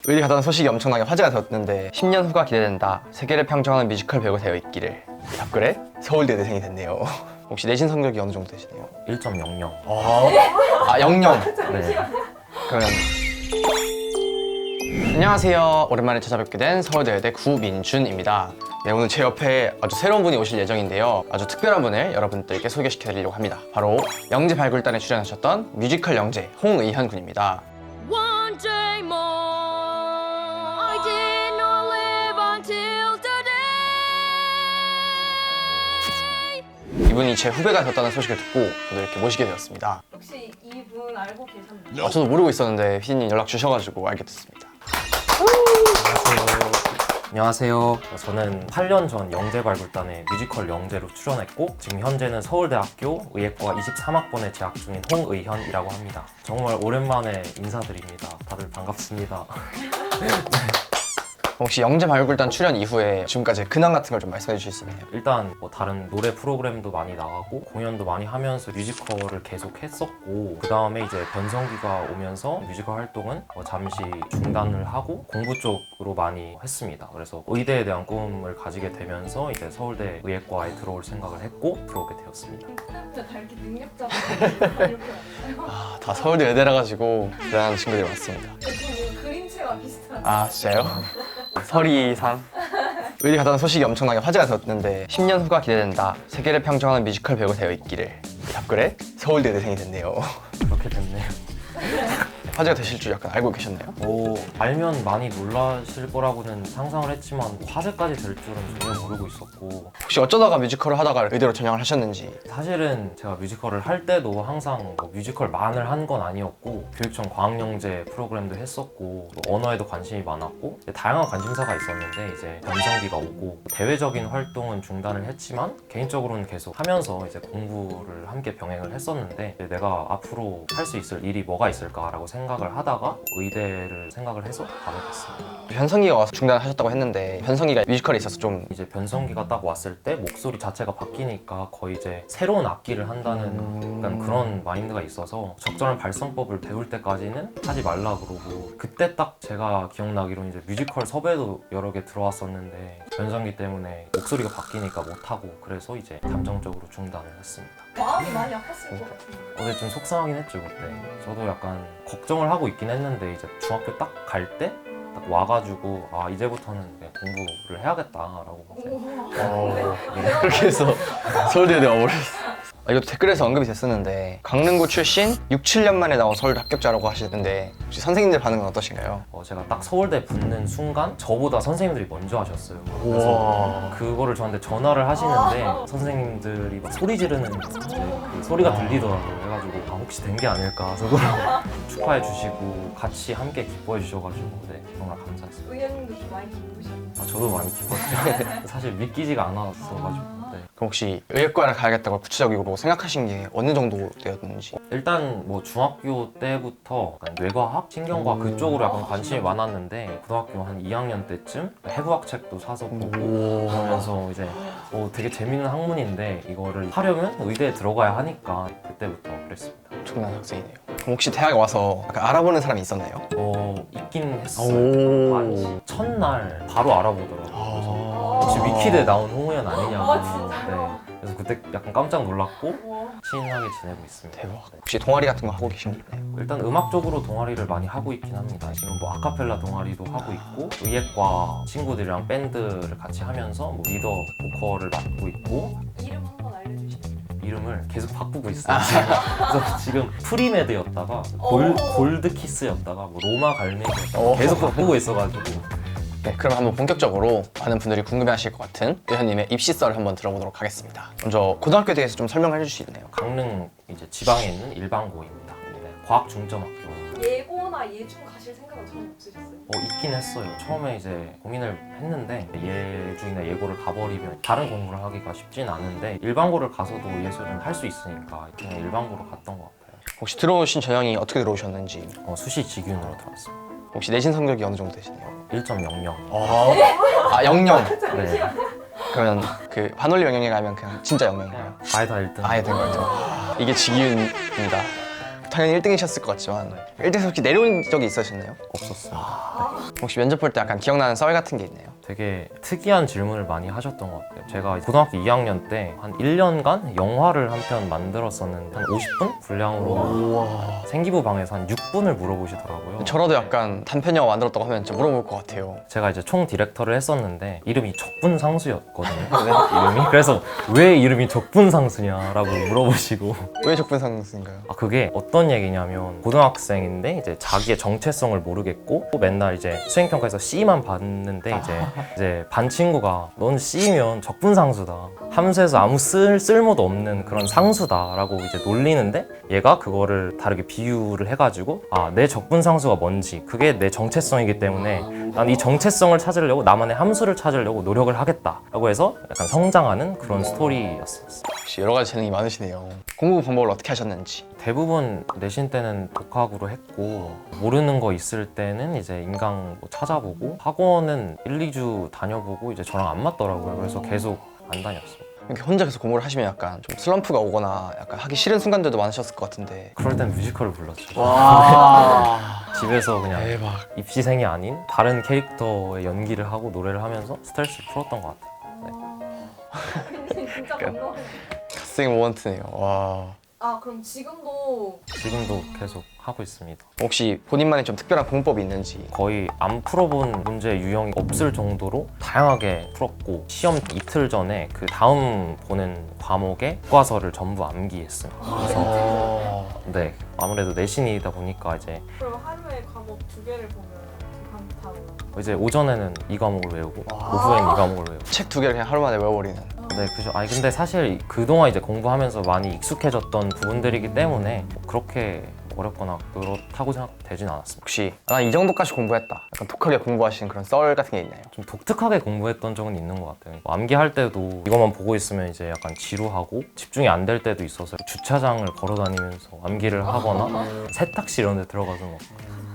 의대 가다는 소식이 엄청나게 화제가 되었는데 10년 후가 기대된다. 세계를 평정하는 뮤지컬 배우가 되어 있기를. 답글에 서울대 대생이 됐네요. 혹시 내신 성적이 어느 정도 되시나요? 1.00. 아 00. 네. 그러면 안녕하세요. 오랜만에 찾아뵙게 된 서울대 의대 구민준입니다. 네, 오늘 제 옆에 아주 새로운 분이 오실 예정인데요. 아주 특별한 분을 여러분들께 소개시켜드리려고 합니다. 바로 영재 발굴단에 출연하셨던 뮤지컬 영재 홍의현 군입니다. One day more, I did not live until today. 이분이 제 후배가 됐다는 소식을 듣고 저도 이렇게 모시게 되었습니다. 혹시 이분 알고 계셨나요? 저도 모르고 있었는데 피디님 연락 주셔가지고 알게 됐습니다. 안녕하세요. 저는 8년 전 영재발굴단의 뮤지컬 영재로 출연했고 지금 현재는 서울대학교 의예과 23학번에 재학 중인 홍의현이라고 합니다. 정말 오랜만에 인사드립니다. 다들 반갑습니다. 혹시 영재 발굴단 출연 이후에 지금까지 근황 같은 걸 좀 말씀해 주실 수 있나요? 일단 뭐 다른 노래 프로그램도 많이 나가고 공연도 많이 하면서 뮤지컬을 계속 했었고 그 다음에 이제 변성기가 오면서 뮤지컬 활동은 잠시 중단을 하고 공부 쪽으로 많이 했습니다. 그래서 의대에 대한 꿈을 가지게 되면서 이제 서울대 의예과에 들어올 생각을 했고 들어오게 되었습니다. 그때부터 달기 능력자분 이렇게 왔나요? 다 서울대 의대라 가지고 대단한 친구들이 많습니다. 좀 그림체가 비슷한. 아 진짜요? 서리상 의대 가다는 소식이 엄청나게 화제가 되었는데 10년 후가 기대된다. 세계를 평정하는 뮤지컬 배우가 되어 있기를. 답글에 서울대 대생이 됐네요. 그렇게 됐네요. 화제가 되실 줄 약간 알고 계셨나요? 알면 많이 놀라실 거라고는 상상을 했지만 화제까지 될 줄은 전혀 모르고 있었고 혹시 어쩌다가 뮤지컬을 하다가 의대로 전향을 하셨는지. 사실은 제가 뮤지컬을 할 때도 항상 뭐 뮤지컬만을 한 건 아니었고 교육청 과학영재 프로그램도 했었고 또 언어에도 관심이 많았고 다양한 관심사가 있었는데 이제 변성기가 오고 대외적인 활동은 중단을 했지만 개인적으로는 계속 하면서 이제 공부를 함께 병행을 했었는데 내가 앞으로 할 수 있을 일이 뭐가 있을까라고 생각을 하다가 의대를 생각을 해서 가게 됐습니다. 변성기가 와서 중단하셨다고 했는데 변성기가 뮤지컬에 있어서 좀 이제 변성기가 딱 왔을 때 목소리 자체가 바뀌니까 거의 이제 새로운 악기를 한다는 약간 그런 마인드가 있어서 적절한 발성법을 배울 때까지는 하지 말라 그러고 그때 딱 제가 기억나기로는 이제 뮤지컬 섭외도 여러 개 들어왔었는데 변성기 때문에 목소리가 바뀌니까 못하고 그래서 이제 감정적으로 중단을 했습니다. 마음이 많이 아팠을 것 같은데. 어제 좀 속상하긴 했죠 그때. 저도 약간 걱정을 하고 있긴 했는데 이제 중학교 딱 갈 때 딱 와가지고 아 이제부터는 그냥 공부를 해야겠다라고 이제 그렇게 해서 서울대 의대 와버렸어. 이것도 댓글에서 언급이 됐었는데 강릉고 출신 6, 7년 만에 나온 서울대 합격자라고 하시는데 혹시 선생님들 반응은 어떠신가요? 제가 딱 서울대 붙는 순간 저보다 선생님들이 먼저 하셨어요. 그래서 그거를 저한테 전화를 하시는데 선생님들이 막 소리 지르는 그 소리가 들리더라고요. 그래가지고 아, 혹시 된 게 아닐까 속으로 축하해 주시고 같이 함께 기뻐해 주셔가지고 네, 정말 감사했어요. 의원님도 좀 많이 기쁘셨나요? 아, 저도 많이 기뻤죠. 사실 믿기지가 않았어가지고 네. 그럼 혹시 의예과를 가야겠다고 구체적으로 생각하신 게 어느 정도 되었는지. 일단 뭐 중학교 때부터 약간 뇌과학, 신경과학 그쪽으로 약간 관심이 많았는데 고등학교 한 2학년 때쯤 해부학 책도 사서 보고 그러면서 이제 되게 재밌는 학문인데 이거를 하려면 의대에 들어가야 하니까 그때부터 그랬습니다. 엄청난 학생이네요. 그럼 혹시 대학에 와서 약간 알아보는 사람이 있었나요? 있긴 했어요. 많이. 첫날 바로 알아보더라고요. 그래서 혹시 위키드에 나온 홍우연 아니냐고. 네. 그래서 그때 약간 깜짝 놀랐고 친하게 지내고 있습니다. 대박. 혹시 동아리 같은 거 하고 계신 거 있나요? 일단 음악 쪽으로 동아리를 많이 하고 있긴 합니다. 지금 뭐 아카펠라 동아리도 하고 있고 의예과 친구들이랑 밴드를 같이 하면서 뭐 리더 보컬을 맡고 있고 이름 한번 알려주시면. 이름을 계속 바꾸고 있어요. 그래서 지금 프리메드였다가 골드키스였다가 뭐 로마 갈매기였다가 계속 바꾸고 있어가지고 네, 그럼 한번 본격적으로 많은 분들이 궁금해하실 것 같은 의현님의 입시 썰을 한번 들어보도록 하겠습니다. 먼저 고등학교에 대해서 좀 설명해 주실 수 있나요? 강릉 이제 지방에 있는 일반고입니다. 네, 과학 중점학교. 예고나 예중 가실 생각은 전혀 없으셨어요? 있긴 했어요. 처음에 이제 고민을 했는데 예중이나 예고를 가버리면 다른 공부를 하기가 쉽진 않은데 일반고를 가서도 예술은 할 수 있으니까 그냥 일반고로 갔던 것 같아요. 혹시 들어오신 전형이 어떻게 들어오셨는지. 수시 직윤으로 들어왔습니다. 혹시 내신 성적이 어느 정도 되시나요? 1.00. 아 00. 네. 그러면 그 반올림 영영에 가면 그냥 진짜 영영인가요? 아예 다 1등. 아예 된 거죠. 이게 직윤입니다. 당연히 1등이셨을 것 같지만 1등에서 혹시 내려온 적이 있으셨나요? 없었습니다. 혹시 면접 볼 때 약간 기억나는 썰 같은 게 있나요? 되게 특이한 질문을 많이 하셨던 것 같아요. 제가 고등학교 2학년 때 한 1년간 영화를 한 편 만들었었는데 한 50분 분량으로 생기부 방에서 한 6분을 물어보시더라고요. 저라도 약간 단편 영화 만들었다고 하면 진짜 물어볼 것 같아요. 제가 이제 총 디렉터를 했었는데 이름이 적분상수였거든요. 이름이 그래서 왜 이름이 적분상수냐라고 물어보시고 왜 적분상수인가요? 아 그게 어떤 얘기냐면 고등학생인데 이제 자기의 정체성을 모르겠고 맨날 이제 수행평가에서 C만 받는데 이제 반 친구가 넌 C면 적분상수다. 함수에서 아무 쓸모도 없는 그런 상수다라고 이제 놀리는데 얘가 그거를 다르게 비유를 해가지고 아 내 적분상수가 뭔지 그게 내 정체성이기 때문에 난 이 정체성을 찾으려고 나만의 함수를 찾으려고 노력을 하겠다라고 해서 약간 성장하는 그런 스토리였어요. 역시 여러 가지 재능이 많으시네요. 공부 방법을 어떻게 하셨는지. 대부분 내신 때는 독학으로 했고 모르는 거 있을 때는 이제 인강 뭐 찾아보고 학원은 1, 2주 다녀보고 이제 저랑 안 맞더라고요. 그래서 계속 안 다녔어요. 이렇게 혼자 계속 공부를 하시면 약간 좀 슬럼프가 오거나 약간 하기 싫은 순간들도 많으셨을 것 같은데. 그럴 땐 뮤지컬을 불렀죠. 와 집에서 그냥 대박. 입시생이 아닌 다른 캐릭터의 연기를 하고 노래를 하면서 스트레스를 풀었던 것 같아요. 근데 진짜 건강해. 갓생 모먼트네요. 와. 아 그럼 지금도 지금도 계속 하고 있습니다. 혹시 본인만의 좀 특별한 공부법이 있는지. 거의 안 풀어본 문제 유형이 없을 정도로 다양하게 풀었고 시험 이틀 전에 그 다음 보는 과목의 교과서를 전부 암기했습니다. 그래서 네 아무래도 내신이다 보니까 이제 그럼 하루에 과목 2개를 보면 그 다음 이제 오전에는 이 과목을 외우고 오후에는 이 과목을 외우고 책 2개를 그냥 하루 만에 외워버리는. 네 그죠. 아니 근데 사실 그동안 이제 공부하면서 많이 익숙해졌던 부분들이기 때문에 뭐 그렇게 어렵거나 그렇다고 생각되진 않았습니다. 혹시 난 이 정도까지 공부했다. 약간 독하게 공부하신 그런 썰 같은 게 있나요? 좀 독특하게 공부했던 적은 있는 것 같아요. 암기할 때도 이것만 보고 있으면 이제 약간 지루하고 집중이 안 될 때도 있어서 주차장을 걸어 다니면서 암기를 하거나 세탁실 이런 데 들어가서 막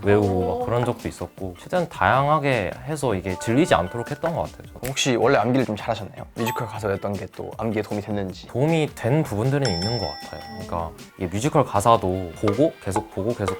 외우고 막 그런 적도 있었고 최대한 다양하게 해서 이게 질리지 않도록 했던 것 같아요. 저도. 혹시 원래 암기를 좀 잘하셨나요? 뮤지컬 가서 했던 게 또 암기에 도움이 됐는지. 도움이 된 부분들은 있는 것 같아요. 그러니까 이게 뮤지컬 가사도 계속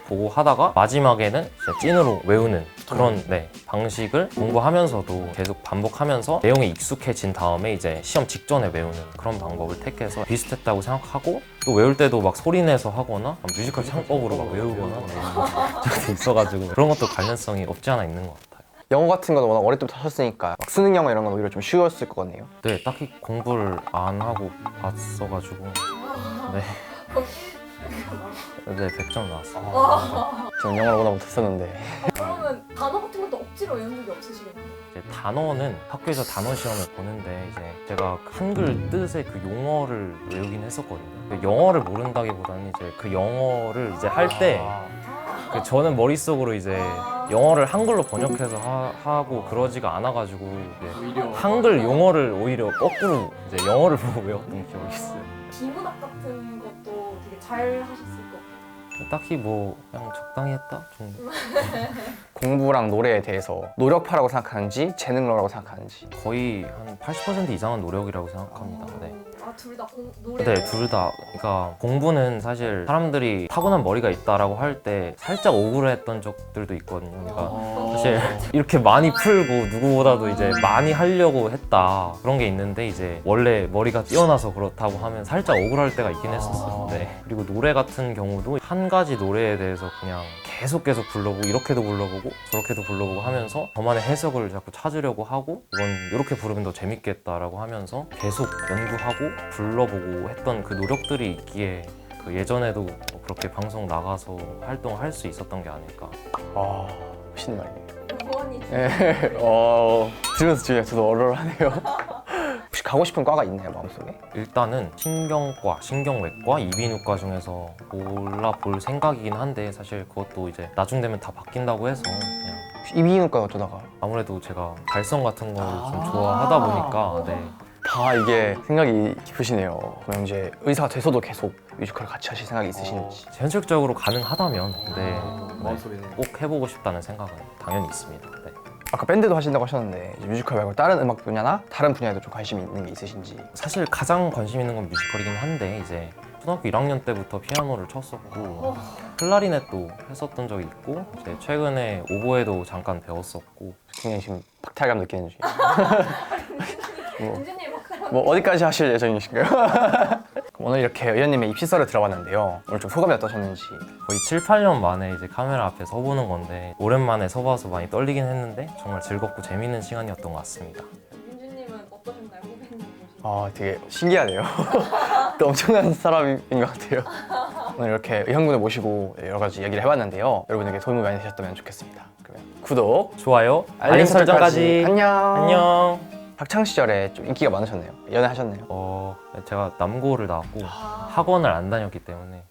보고 하다가 마지막에는 진짜 찐으로 외우는 그런 방식을 공부하면서도 계속 반복하면서 내용에 익숙해진 다음에 이제 시험 직전에 외우는 그런 방법을 택해서 비슷했다고 생각하고 또 외울 때도 막 소리내서 하거나 뮤지컬 창법으로 막 외우거나 이런 적도 있어가지고 그런 것도 관련성이 없지 않아 있는 것 같아요. 영어 같은 건 워낙 어릴 때부터 하셨으니까 막 수능 영어 이런 건 오히려 좀 쉬웠을 것 같네요. 네, 딱히 공부를 안 하고 봤어가지고 네, 100점 나왔어요. 저는 영어를 워낙 못했었는데. 그러면 단어 같은 것도 억지로 외운 적이 없으시겠네요? 이제 단어는 학교에서 단어 시험을 보는데 이제 제가 한글 뜻의 그 용어를 외우긴 했었거든요. 그 영어를 모른다기보다는 이제 그 영어를 이제 할 때 저는 머릿속으로 이제 영어를 한글로 번역해서 하고 그러지가 않아가지고 이제 한글 용어를 오히려 거꾸로 이제 영어를 보고 외웠던 기억이 있어요. 비문학 같은 것도 되게 잘 하셨을 것 같아요. 딱히 뭐 그냥 적당히 했다 정도. 공부랑 노래에 대해서 노력파라고 생각하는지 재능러라고 생각하는지. 거의 한 80% 이상은 노력이라고 생각합니다. 네. 둘 다 노래? 네, 둘 다. 그러니까 공부는 사실 사람들이 타고난 머리가 있다라고 할 때 살짝 억울했던 적들도 있거든요. 그러니까 사실 이렇게 많이 풀고 누구보다도 이제 많이 하려고 했다 그런 게 있는데 이제 원래 머리가 뛰어나서 그렇다고 하면 살짝 억울할 때가 있긴 했었어요. 네. 그리고 노래 같은 경우도 한 가지 노래에 대해서 그냥 계속 불러보고 이렇게도 불러보고 저렇게도 불러보고 하면서 저만의 해석을 자꾸 찾으려고 하고 이건 이렇게 부르면 더 재밌겠다라고 하면서 계속 연구하고 불러보고 했던 그 노력들이 있기에 그 예전에도 그렇게 방송 나가서 활동할 수 있었던 게 아닐까. 아, 멋있는 말이네요. 원이 네. 들으면서 저도 얼얼하네요. 혹시 가고 싶은 과가 있나요, 마음속에? 일단은 신경과, 신경외과, 이비인후과 중에서 골라볼 생각이긴 한데 사실 그것도 이제 나중 되면 다 바뀐다고 해서 그냥 혹시 이비인후과 어쩌다가? 아무래도 제가 발성 같은 거를 좀 좋아하다 보니까 네. 다 이게 생각이 깊으시네요. 그럼 이제 의사가 돼서도 계속 뮤지컬 같이 하실 생각이 있으신지. 현실적으로 가능하다면 네, 마음속에는. 꼭 해보고 싶다는 생각은 당연히 있습니다. 네. 아까 밴드도 하신다고 하셨는데 이제 뮤지컬 말고 다른 음악 분야나 다른 분야에도 좀 관심이 있는 게 있으신지. 사실 가장 관심 있는 건 뮤지컬이긴 한데 이제 초등학교 1학년 때부터 피아노를 쳤었고 클라리넷도 했었던 적이 있고 이제 최근에 오보에도 잠깐 배웠었고 굉장히 지금 박탈감 느끼는 중이에요. 민준님 막 뭐 어디까지 하실 예정이신가요? 그럼 오늘 이렇게 의원님의 입시설을 들어봤는데요. 오늘 좀 소감이 어떠셨는지. 거의 7, 8년 만에 이제 카메라 앞에 서보는 건데 오랜만에 서봐서 많이 떨리긴 했는데 정말 즐겁고 재밌는 시간이었던 것 같습니다. 민준님은 어떠셨나요? 후배님 보시고. 아, 되게 신기하네요. 또 엄청난 사람인 것 같아요. 오늘 이렇게 의형군을 모시고 여러 가지 얘기를 해봤는데요. 여러분에게 도움이 많이 되셨다면 좋겠습니다. 그러면 구독, 좋아요, 알림 설정까지. 안녕. 안녕. 학창 시절에 좀 인기가 많으셨네요. 연애하셨네요. 제가 남고를 나왔고 학원을 안 다녔기 때문에